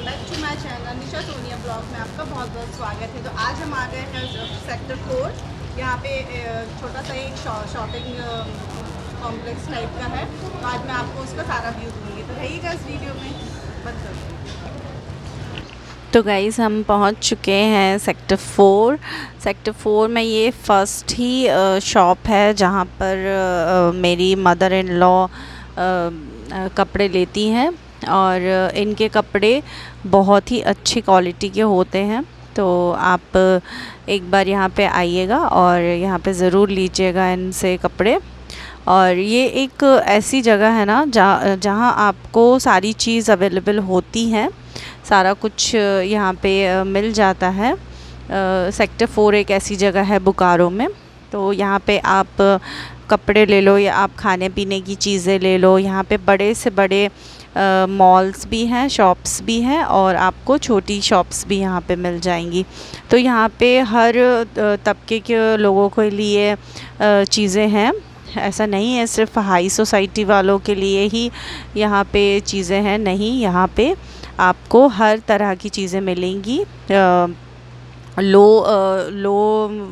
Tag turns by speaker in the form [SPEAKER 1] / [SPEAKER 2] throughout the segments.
[SPEAKER 1] Back to my channel Nisha Sonia blog में आपका बहुत बहुत स्वागत है। तो आज हम आ गए हैं सेक्टर 4। यहाँ पे छोटा सा एक शॉपिंग कॉम्प्लेक्स टाइप का है। तो आज मैं आपको उसका सारा व्यू दूँगी, तो रहिएगा इस वीडियो में। बंद कर।
[SPEAKER 2] तो गाइज़ हम पहुंच चुके हैं सेक्टर 4 में। ये फ़र्स्ट ही शॉप है जहां पर मेरी मदर इन लॉ कपड़े लेती हैं और इनके कपड़े बहुत ही अच्छी क्वालिटी के होते हैं। तो आप एक बार यहाँ पे आइएगा और यहाँ पे ज़रूर लीजिएगा इनसे कपड़े। और ये एक ऐसी जगह है ना जहाँ आपको सारी चीज़ अवेलेबल होती हैं, सारा कुछ यहाँ पे मिल जाता है। सेक्टर 4 एक ऐसी जगह है बोकारो में। तो यहाँ पे आप कपड़े ले लो या आप खाने पीने की चीज़ें ले लो। यहाँ पे बड़े से बड़े मॉल्स भी हैं, शॉप्स भी हैं और आपको छोटी शॉप्स भी यहाँ पे मिल जाएंगी। तो यहाँ पे हर तबके के लोगों के लिए चीज़ें हैं। ऐसा नहीं है सिर्फ हाई सोसाइटी वालों के लिए ही यहाँ पे चीज़ें हैं, नहीं, यहाँ पे आपको हर तरह की चीज़ें मिलेंगी, लो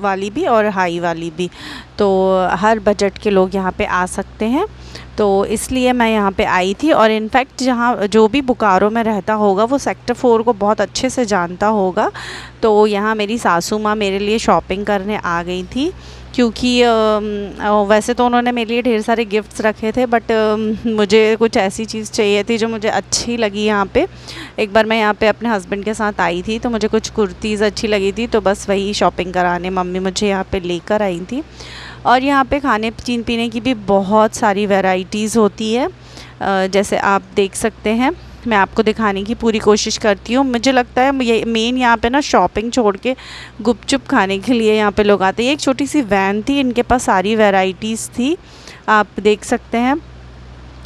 [SPEAKER 2] वाली भी और हाई वाली भी। तो हर बजट के लोग यहाँ पे आ सकते हैं। तो इसलिए मैं यहाँ पे आई थी। और इनफैक्ट जहाँ जो भी बोकारो में रहता होगा वो सेक्टर 4 को बहुत अच्छे से जानता होगा। तो यहाँ मेरी सासू माँ मेरे लिए शॉपिंग करने आ गई थी, क्योंकि वैसे तो उन्होंने मेरे लिए ढेर सारे गिफ्ट्स रखे थे, बट मुझे कुछ ऐसी चीज़ चाहिए थी जो मुझे अच्छी लगी। यहाँ पे एक बार मैं यहाँ पे अपने हस्बैंड के साथ आई थी तो मुझे कुछ कुर्तीज़ अच्छी लगी थी, तो बस वही शॉपिंग कराने मम्मी मुझे यहाँ पे लेकर आई थी। और यहाँ पे खाने पीने की भी बहुत सारी वैरायटीज़ होती है, जैसे आप देख सकते हैं। मैं आपको दिखाने की पूरी कोशिश करती हूँ। मुझे लगता है ये मेन यहाँ पे ना शॉपिंग छोड़ के गुपचुप खाने के लिए यहाँ पे लोग आते हैं। एक छोटी सी वैन थी, इनके पास सारी वैरायटीज़ थी, आप देख सकते हैं,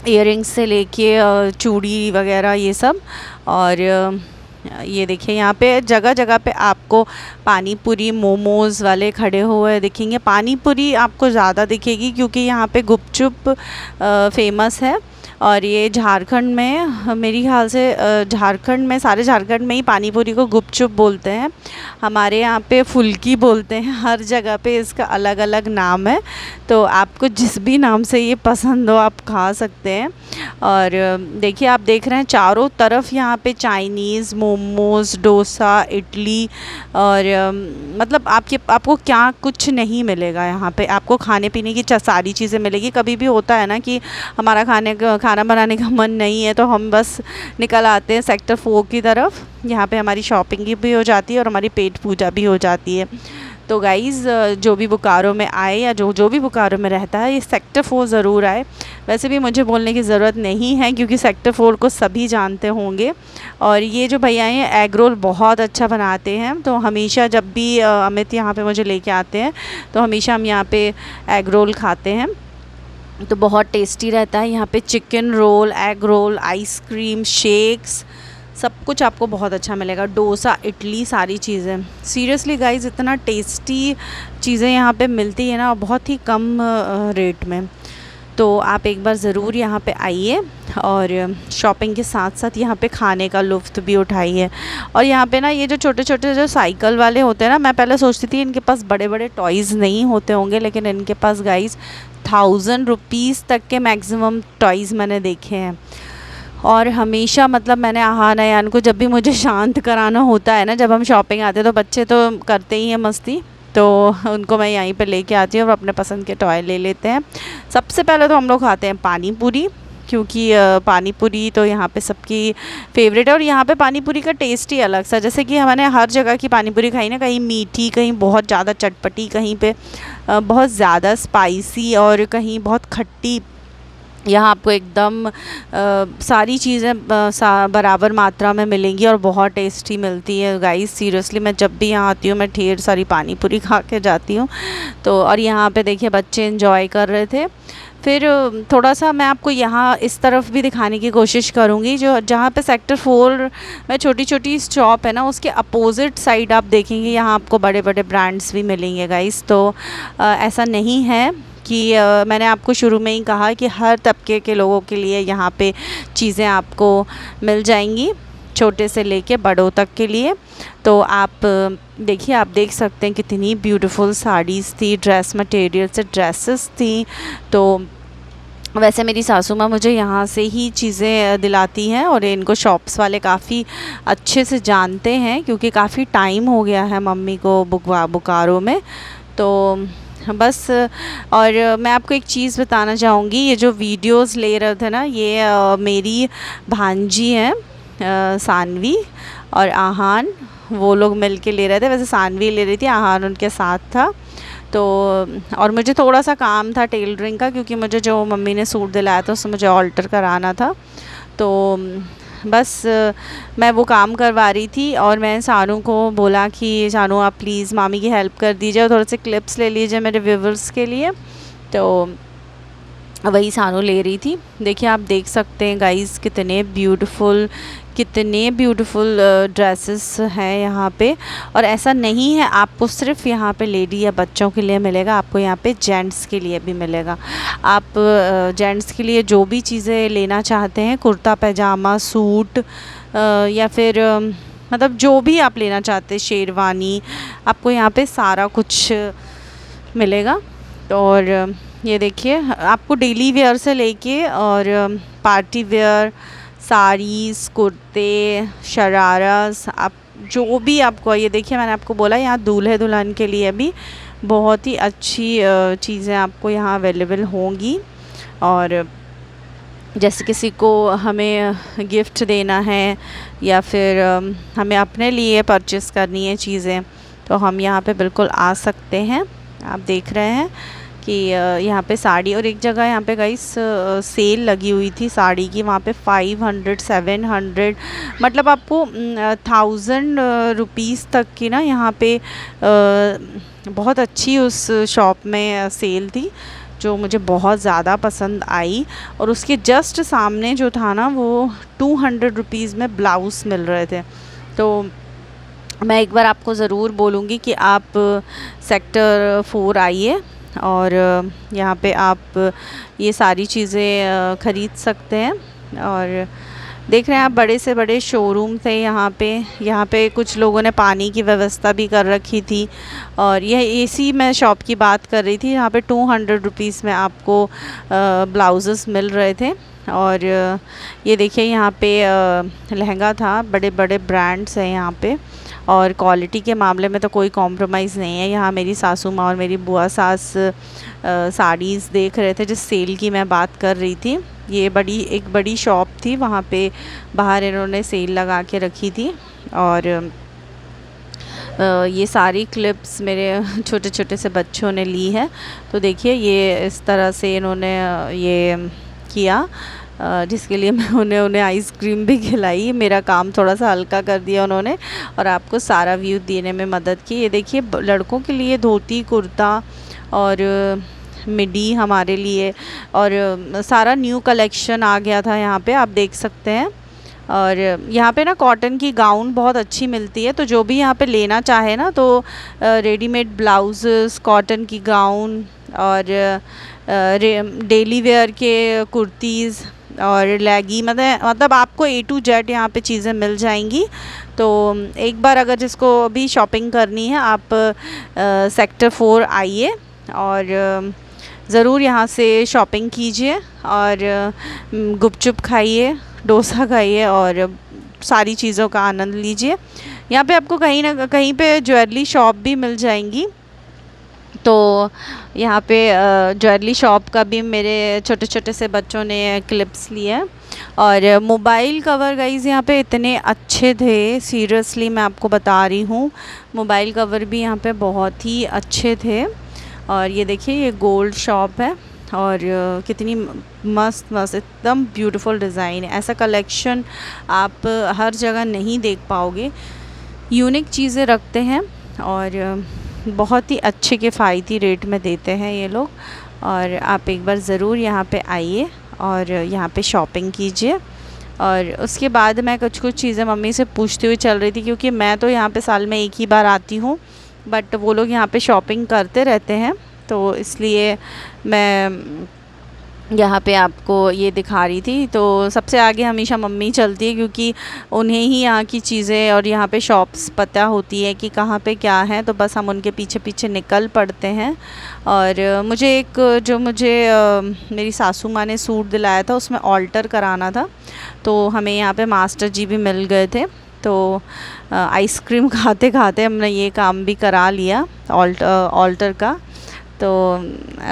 [SPEAKER 2] इयररिंग्स से लेके चूड़ी वगैरह ये सब। और ये देखिए यहाँ पे जगह जगह पे आपको पानी पूरी मोमोज़ वाले खड़े हुए दिखेंगे। पानी पूरी आपको ज़्यादा दिखेगी क्योंकि यहाँ पे गुपचुप फेमस है। और ये झारखंड में, मेरी ख्याल से झारखंड में, सारे झारखंड में ही पानी पूरी को गुपचुप बोलते हैं। हमारे यहाँ पे फुल्की बोलते हैं। हर जगह पे इसका अलग अलग नाम है। तो आपको जिस भी नाम से ये पसंद हो आप खा सकते हैं। और देखिए, आप देख रहे हैं चारों तरफ यहाँ पे चाइनीज़, मोमोज़, डोसा, इडली और मतलब आपको क्या कुछ नहीं मिलेगा यहाँ पे। आपको खाने पीने की सारी चीज़ें मिलेगी। कभी भी होता है ना कि हमारा खाना बनाने का मन नहीं है तो हम बस निकल आते हैं सेक्टर 4 की तरफ। यहाँ पे हमारी शॉपिंग भी हो जाती है और हमारी पेट पूजा भी हो जाती है। तो गाइज़, जो भी बोकारो में आए या जो भी बोकारो में रहता है, ये सेक्टर 4 ज़रूर आए। वैसे भी मुझे बोलने की ज़रूरत नहीं है क्योंकि सेक्टर 4 को सभी जानते होंगे। और ये जो भैया हैं एग रोल बहुत अच्छा बनाते हैं। तो हमेशा जब भी अमित यहाँ पे मुझे लेके आते हैं तो हमेशा हम यहाँ पे एग रोल खाते हैं। तो बहुत टेस्टी रहता है। यहाँ पे chicken roll, egg roll, ice cream, shakes, सब कुछ आपको बहुत अच्छा मिलेगा। डोसा, इडली, सारी चीज़ें। सीरियसली गाइस, इतना टेस्टी चीज़ें यहाँ पे मिलती है ना, बहुत ही कम रेट में। तो आप एक बार ज़रूर यहाँ पे आइए और शॉपिंग के साथ साथ यहाँ पे खाने का लुत्फ़ भी उठाइए। और यहाँ पे ना ये जो छोटे छोटे जो साइकिल वाले होते हैं ना, मैं पहले सोचती थी इनके पास बड़े बड़े टॉयज़ नहीं होते होंगे, लेकिन इनके पास गाइस 1000 रुपीज़ तक के मैक्सिमम टॉयज़ मैंने देखे हैं। और हमेशा मतलब मैंने आहान अयान को जब भी मुझे शांत कराना होता है ना, जब हम शॉपिंग आते हैं तो बच्चे तो करते ही हैं मस्ती, तो उनको मैं यहीं पे लेके आती हूँ और अपने पसंद के टॉय ले लेते हैं। सबसे पहले तो हम लोग खाते हैं पानी पूरी, क्योंकि पानी पूरी तो यहाँ पे सबकी फेवरेट है। और यहाँ पे पानी पूरी का टेस्ट ही अलग सा, जैसे कि मैंने हर जगह की पानी पूरी खाई ना, कहीं मीठी, कहीं बहुत ज़्यादा चटपटी, कहीं पे बहुत ज़्यादा स्पाइसी और कहीं बहुत खट्टी। यहाँ आपको एकदम सारी चीज़ें बराबर मात्रा में मिलेंगी और बहुत टेस्टी मिलती है गाइस। सीरियसली मैं जब भी यहाँ आती हूँ मैं ढेर सारी पानी पूरी खा के जाती हूँ। तो और यहाँ पे देखिए बच्चे एंजॉय कर रहे थे। फिर थोड़ा सा मैं आपको यहाँ इस तरफ भी दिखाने की कोशिश करूँगी, जो जहाँ पे सेक्टर 4 में छोटी छोटी शॉप है ना, उसके अपोज़िट साइड आप देखेंगे यहाँ आपको बड़े बड़े ब्रांड्स भी मिलेंगे गाइस। तो ऐसा नहीं है कि मैंने आपको शुरू में ही कहा कि हर तबके के लोगों के लिए यहाँ पे चीज़ें आपको मिल जाएंगी। छोटे से लेके बड़ों तक के लिए। तो आप देखिए, आप देख सकते हैं कितनी ब्यूटीफुल साड़ीज़ थी, ड्रेस मटेरियल से ड्रेसेस थी। तो वैसे मेरी सासू माँ मुझे यहाँ से ही चीज़ें दिलाती हैं और इनको शॉप्स वाले काफ़ी अच्छे से जानते हैं, क्योंकि काफ़ी टाइम हो गया है मम्मी को बोकारो में। तो बस, और मैं आपको एक चीज़ बताना चाहूँगी, ये जो वीडियोस ले रहे थे ना, ये मेरी भांजी हैं सानवी और आहान, वो लोग मिल के ले रहे थे। वैसे सानवी ले रही थी, आहान उनके साथ था। तो और मुझे थोड़ा सा काम था टेलरिंग का, क्योंकि मुझे जो मम्मी ने सूट दिलाया था उससे मुझे ऑल्टर कराना था। तो बस मैं वो काम करवा रही थी और मैं सानू को बोला कि सानू आप प्लीज़ मामी की हेल्प कर दीजिए और थोड़े से क्लिप्स ले लीजिए मेरे व्यूवर्स के लिए। तो वही सानू ले रही थी। देखिए, आप देख सकते हैं गाइस कितने ब्यूटीफुल ड्रेसेस हैं यहाँ पे। और ऐसा नहीं है आपको सिर्फ यहाँ पे लेडी या बच्चों के लिए मिलेगा, आपको यहाँ पे जेंट्स के लिए भी मिलेगा। आप जेंट्स के लिए जो भी चीज़ें लेना चाहते हैं, कुर्ता पैजामा, सूट या फिर मतलब जो भी आप लेना चाहते हैं, शेरवानी, आपको यहाँ पे सारा कुछ मिलेगा। और ये देखिए, आपको डेली वेयर से लेके और पार्टी वेयर, साड़ीज़, कुर्ते, शरारास, आप जो भी आपको, ये देखिए मैंने आपको बोला यहाँ दूल्हे दुल्हन के लिए भी बहुत ही अच्छी चीज़ें आपको यहाँ अवेलेबल होंगी। और जैसे किसी को हमें गिफ्ट देना है या फिर हमें अपने लिए परचेस करनी है चीज़ें, तो हम यहाँ पे बिल्कुल आ सकते हैं। आप देख रहे हैं कि यहाँ पे साड़ी, और एक जगह यहाँ पे गाइस सेल लगी हुई थी साड़ी की, वहाँ पे 500 700 मतलब आपको 1000 रुपीज़ तक की ना यहाँ पे बहुत अच्छी उस शॉप में सेल थी, जो मुझे बहुत ज़्यादा पसंद आई। और उसके जस्ट सामने जो था ना, वो 200 रुपीज़ में ब्लाउज़ मिल रहे थे। तो मैं एक बार आपको ज़रूर बोलूँगी कि आप सेक्टर 4 आइए और यहाँ पे आप ये सारी चीज़ें ख़रीद सकते हैं। और देख रहे हैं आप, बड़े से बड़े शोरूम थे यहाँ पे कुछ लोगों ने पानी की व्यवस्था भी कर रखी थी। और यह इसी मैं शॉप की बात कर रही थी, यहाँ पे 200 रुपीज़ में आपको ब्लाउजेस मिल रहे थे। और ये देखिए, यहाँ पे लहंगा था, बड़े बड़े ब्रांड्स हैं यहाँ पे, और क्वालिटी के मामले में तो कोई कॉम्प्रोमाइज़ नहीं है। यहाँ मेरी सासू माँ और मेरी बुआ सास साड़ीज़ देख रहे थे, जिस सेल की मैं बात कर रही थी। ये एक बड़ी शॉप थी, वहाँ पे बाहर इन्होंने सेल लगा के रखी थी। और ये सारी क्लिप्स मेरे छोटे छोटे से बच्चों ने ली है। तो देखिए, ये इस तरह से इन्होंने ये किया, जिसके लिए मैं उन्हें आइसक्रीम भी खिलाई। मेरा काम थोड़ा सा हल्का कर दिया उन्होंने, और आपको सारा व्यू देने में मदद की। ये देखिए, लड़कों के लिए धोती कुर्ता और मिडी हमारे लिए, और सारा न्यू कलेक्शन आ गया था यहाँ पे, आप देख सकते हैं। और यहाँ पे ना कॉटन की गाउन बहुत अच्छी मिलती है, तो जो भी यहाँ पे लेना चाहे ना, तो रेडीमेड ब्लाउज़, कॉटन की गाउन और डेली वेयर के कुर्तीज़ और लेगी, मतलब आपको A to Z यहाँ पे चीज़ें मिल जाएंगी। तो एक बार अगर जिसको भी शॉपिंग करनी है, आप सेक्टर 4 आइए और ज़रूर यहाँ से शॉपिंग कीजिए, और गुपचुप खाइए, डोसा खाइए और सारी चीज़ों का आनंद लीजिए। यहाँ पे आपको कहीं ना कहीं पे ज्वेलरी शॉप भी मिल जाएंगी। तो यहाँ पे ज्वेलरी शॉप का भी मेरे छोटे छोटे से बच्चों ने क्लिप्स लिए हैं। और मोबाइल कवर गाइज़ यहाँ पे इतने अच्छे थे, सीरियसली मैं आपको बता रही हूँ, मोबाइल कवर भी यहाँ पे बहुत ही अच्छे थे। और ये देखिए, ये गोल्ड शॉप है, और कितनी मस्त एकदम ब्यूटीफुल डिज़ाइन है। ऐसा कलेक्शन आप हर जगह नहीं देख पाओगे। यूनिक चीज़ें रखते हैं और बहुत ही अच्छे किफ़ायती रेट में देते हैं ये लोग। और आप एक बार ज़रूर यहाँ पे आइए और यहाँ पे शॉपिंग कीजिए। और उसके बाद मैं कुछ चीज़ें मम्मी से पूछती हुई चल रही थी, क्योंकि मैं तो यहाँ पे साल में एक ही बार आती हूँ, बट वो लोग यहाँ पे शॉपिंग करते रहते हैं, तो इसलिए मैं यहाँ पे आपको ये दिखा रही थी। तो सबसे आगे हमेशा मम्मी चलती है क्योंकि उन्हें ही यहाँ की चीज़ें और यहाँ पे शॉप्स पता होती है कि कहाँ पे क्या है, तो बस हम उनके पीछे पीछे निकल पड़ते हैं। और मुझे एक जो मुझे मेरी सासू माँ ने सूट दिलाया था उसमें ऑल्टर कराना था, तो हमें यहाँ पे मास्टर जी भी मिल गए थे। तो आइसक्रीम खाते खाते हमने ये काम भी करा लिया ऑल्टर का। तो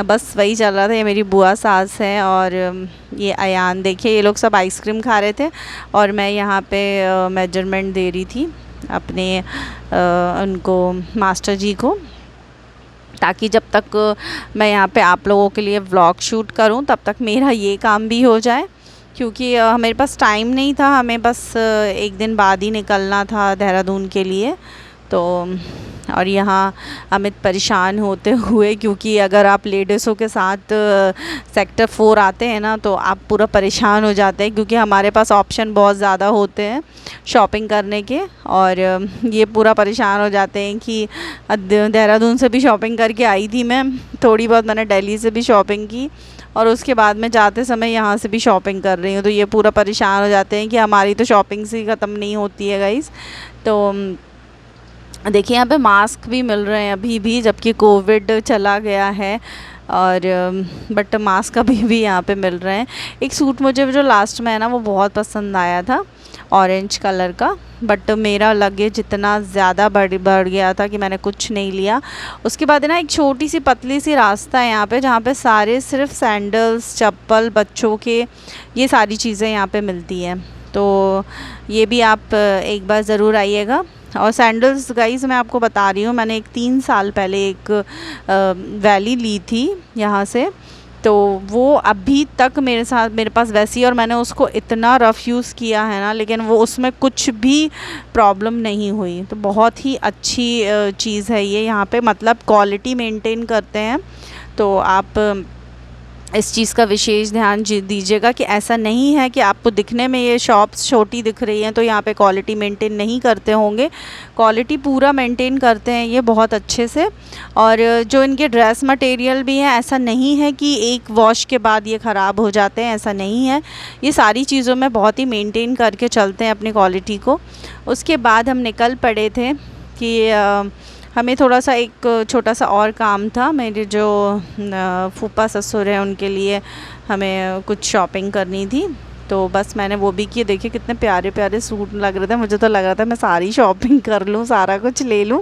[SPEAKER 2] बस वही चल रहा था। ये मेरी बुआ सास है और ये अयान, देखिए ये लोग सब आइसक्रीम खा रहे थे और मैं यहाँ पे मेजरमेंट दे रही थी अपने उनको मास्टर जी को, ताकि जब तक मैं यहाँ पे आप लोगों के लिए व्लॉग शूट करूँ तब तक मेरा ये काम भी हो जाए, क्योंकि मेरे पास टाइम नहीं था। हमें बस एक दिन बाद ही निकलना था देहरादून के लिए। तो और यहाँ अमित परेशान होते हुए, क्योंकि अगर आप लेडीज़ों के साथ सेक्टर 4 आते हैं ना तो आप पूरा परेशान हो जाते हैं, क्योंकि हमारे पास ऑप्शन बहुत ज़्यादा होते हैं शॉपिंग करने के। और ये पूरा परेशान हो जाते हैं कि देहरादून से भी शॉपिंग करके आई थी मैं, थोड़ी बहुत मैंने दिल्ली से भी शॉपिंग की और उसके बाद में जाते समय यहाँ से भी शॉपिंग कर रही हूँ। तो ये पूरा परेशान हो जाते हैं कि हमारी तो शॉपिंग से ख़त्म नहीं होती है गाइस। तो देखिए यहाँ पे मास्क भी मिल रहे हैं अभी भी, जबकि कोविड चला गया है, और बट मास्क अभी भी यहाँ पे मिल रहे हैं। एक सूट मुझे जो लास्ट में है ना वो बहुत पसंद आया था, ऑरेंज कलर का, बट मेरा लगेज इतना ज़्यादा बढ़ गया था कि मैंने कुछ नहीं लिया। उसके बाद है ना एक छोटी सी पतली सी रास्ता है यहाँ पे, जहाँ पे सारे सिर्फ सैंडल्स, चप्पल, बच्चों के ये सारी चीज़ें यहाँ पे मिलती हैं। तो ये भी आप एक बार ज़रूर आइएगा। और सैंडल्स गाइस मैं आपको बता रही हूँ, मैंने 3 साल पहले एक वैली ली थी यहाँ से, तो वो अभी तक मेरे पास वैसी, और मैंने उसको इतना रफ़ यूज़ किया है ना, लेकिन वो उसमें कुछ भी प्रॉब्लम नहीं हुई। तो बहुत ही अच्छी चीज़ है ये, यहाँ पे मतलब क्वालिटी मेंटेन करते हैं। तो आप इस चीज़ का विशेष ध्यान दीजिएगा कि ऐसा नहीं है कि आपको दिखने में ये शॉप्स छोटी दिख रही हैं तो यहाँ पे क्वालिटी मेंटेन नहीं करते होंगे। क्वालिटी पूरा मेंटेन करते हैं ये बहुत अच्छे से। और जो इनके ड्रेस मटेरियल भी हैं, ऐसा नहीं है कि एक वॉश के बाद ये ख़राब हो जाते हैं, ऐसा नहीं है। ये सारी चीज़ों में बहुत ही मेंटेन करके चलते हैं अपनी क्वालिटी को। उसके बाद हम निकल पड़े थे कि हमें थोड़ा सा एक छोटा सा और काम था। मेरे जो फूफा ससुर हैं उनके लिए हमें कुछ शॉपिंग करनी थी, तो बस मैंने वो भी की। देखिए कितने प्यारे प्यारे सूट लग रहे थे, मुझे तो लग रहा था मैं सारी शॉपिंग कर लूँ, सारा कुछ ले लूँ,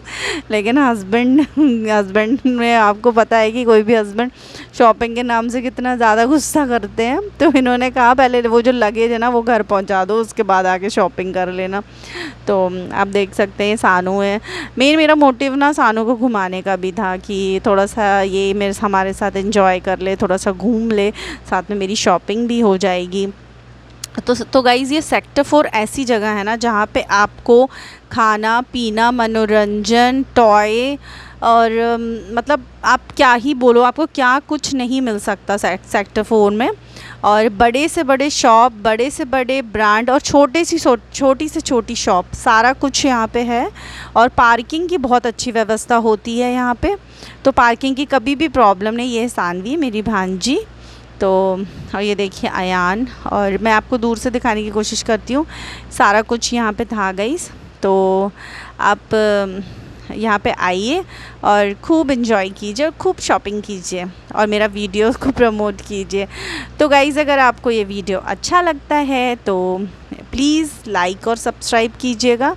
[SPEAKER 2] लेकिन हस्बैंड में आपको पता है कि कोई भी हस्बैंड शॉपिंग के नाम से कितना ज़्यादा गुस्सा करते हैं। तो इन्होंने कहा पहले वो जो लगेज है ना वो घर पहुंचा दो, उसके बाद आके शॉपिंग कर लेना। तो आप देख सकते हैं सानू है। मेरा मोटिव ना सानू को घुमाने का भी था कि थोड़ा सा ये हमारे साथ एंजॉय कर ले, थोड़ा सा घूम ले, साथ में मेरी शॉपिंग भी हो जाएगी। तो गाइज़ ये सेक्टर 4 ऐसी जगह है ना जहाँ पे आपको खाना पीना, मनोरंजन, टॉय और मतलब आप क्या ही बोलो, आपको क्या कुछ नहीं मिल सकता सेक्टर 4 में। और बड़े से बड़े शॉप, बड़े से बड़े ब्रांड और छोटी से छोटी शॉप, सारा कुछ यहाँ पे है। और पार्किंग की बहुत अच्छी व्यवस्था होती है यहाँ पे, तो पार्किंग की कभी भी प्रॉब्लम नहीं। ये है सानवी मेरी भांजी। तो और ये देखिए अयान, और मैं आपको दूर से दिखाने की कोशिश करती हूँ, सारा कुछ यहाँ पे था गाइस। तो आप यहाँ पे आइए और खूब एंजॉय कीजिए, खूब शॉपिंग कीजिए और मेरा वीडियो को प्रमोट कीजिए। तो गाइस अगर आपको ये वीडियो अच्छा लगता है तो प्लीज़ लाइक और सब्सक्राइब कीजिएगा।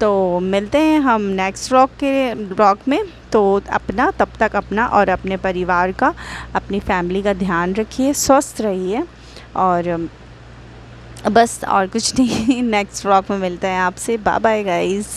[SPEAKER 2] तो मिलते हैं हम नेक्स्ट व्लॉग में। तो तब तक अपना और अपने परिवार का, अपनी फैमिली का ध्यान रखिए, स्वस्थ रहिए, और बस और कुछ नहीं। नेक्स्ट व्लॉग में मिलते हैं आपसे। Bye bye guys.